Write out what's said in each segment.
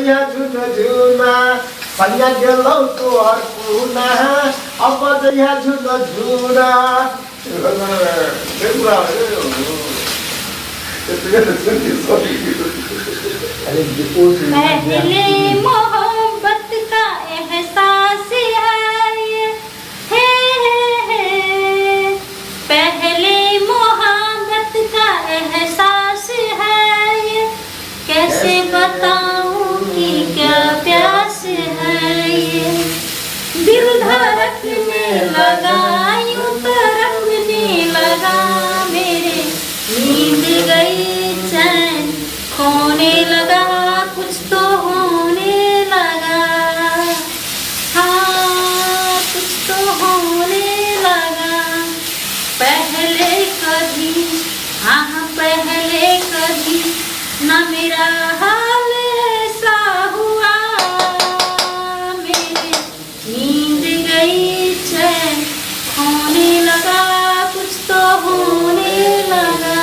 जइया झुन झुना सैया गेलौ तोहर पुना अब जइया झुन झुना पहले मोहब्बत का एहसास है पहले मोहब्बत का एहसास है कैसे बताऊं कि क्या प्यास है ये दिल धड़कने लगा यूं तरसने लगा मेरे नींद गई चैन खोने लगा कुछ तो होने लगा हाँ कुछ तो होने लगा पहले कभी हाँ पहले कभी ना मेरा हाल ऐसा हुआ मेरे नींद गई चैन खोने लगा कुछ तो होने लगा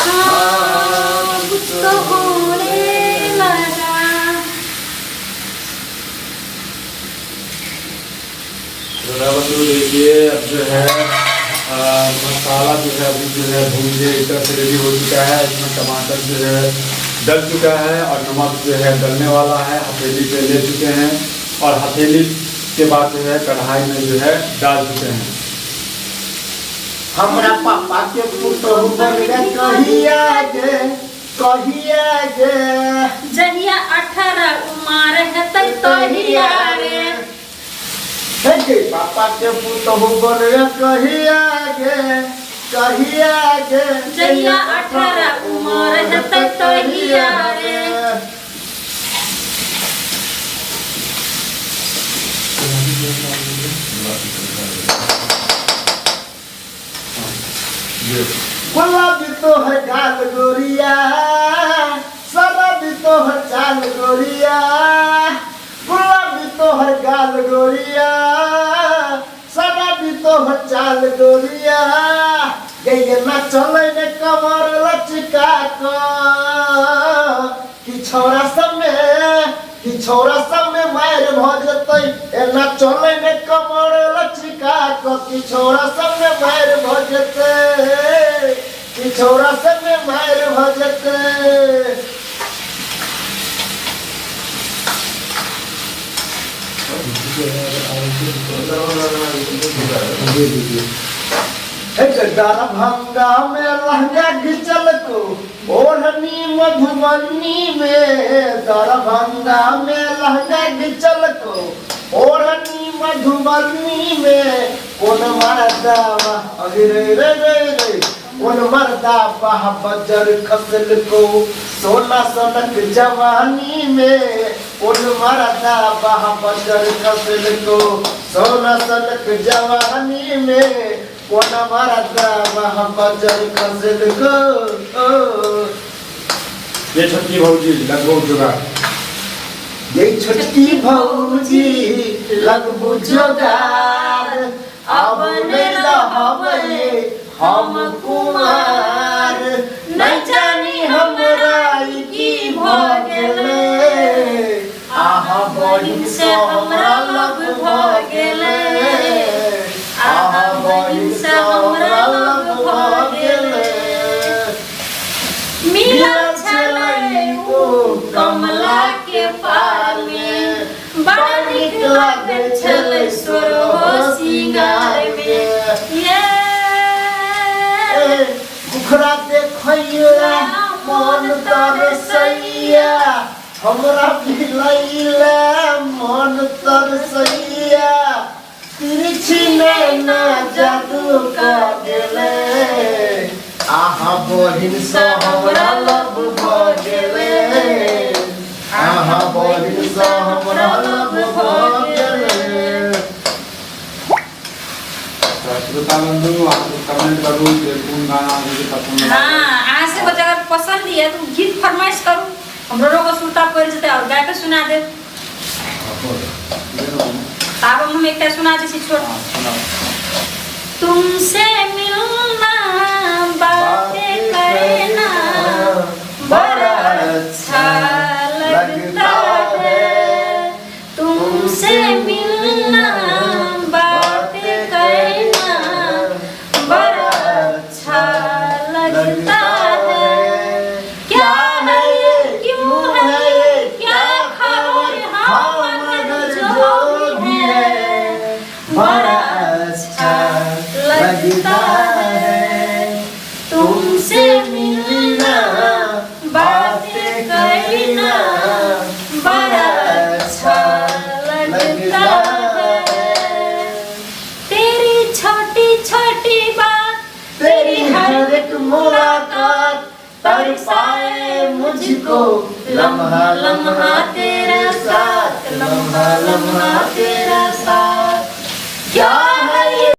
हाँ कुछ तो होने लगा। देखिए अब जो है मसाला जो है अभी जो है भूंजे एक तरह से रेडी हो चुका है। इसमें टमाटर जो है डल चुका है और नमक जो है डलने वाला है। हथेली पे ले चुके हैं और हथेली के बाद जो है कढ़ाई में जो है डाल चुके हैं। हमरा पापा के पुतहु बन गए कहिया गे जहिया 18 उम्र है तब तहिया रे हे पापा के पुतहु बन गए कहिया गे जहिया 18 उम्र है तब तहिया रे गुलाबी तो है गाल गोरिया शराबी तो है चाल गोरिया गुलाबी तो है गाल गोरिया शराबी तो है चाल गोरिया ये ना चले ने कमर लचका को कि छौरा सब में मार भजतै एना चले ने कमर लचका को कि छौरा सब में मार भजतै कि छौरा सब में मार भजतै दरभंगा में लहंगा घिचल को ओढ़नी मधुबनी में दरभंगा में लहंगा घिचल को ओढ़नी मधुबनी में कौन मरदा अरे रे रे रे कौन मरदा बाह बजर खसल को सोना सनक जवानी में कौन मरदा बाह बजर खसल को सोना सनक जवानी में कौन मरदा बाह बजर खसल को ये छोटकी भौजी लगभग जुगाड़ ये छोटकी भौजी लगभग जुगाड़ अब नहीं रहबे हम कुमार नहीं जानी हमरा की भ गेले आहा बहिन से हमरा लग भ गेले आहा बहिन से हमरा लग भ गेले मिला छलै ओ कमला के पार में बड़ा नीक लागै छलै सोरहो सिंगार में ये मुखरा देखैया मन तरसैया हमरा भिलैला मन तरसैया तिरछी नैना जादू का गेले आहा बहिन से हमरा लव भ गेले आहा बहिन से हमरा लव भ गेले। बंधु आप कमेंट करो कौन गाना मुझे पसंद है। हाँ आज से बच्चा अगर पसंद है तो गीत फरमाइश करो हम लोगों को सुनता पड़ जाते और गा के सुना दे तब हम एक सुना दे छोड़ तुमसे मिलना बातें करना बड़ा अच्छा लगता तुमसे मिलना, बातें करना बड़ा अच्छा लगता है। तेरी छोटी छोटी बात, तेरी हर एक मुलाकात तरसाए मुझको, लम्हा लम्हा तेरा साथ, लम्हा लम्हा तेरा साथ। क्या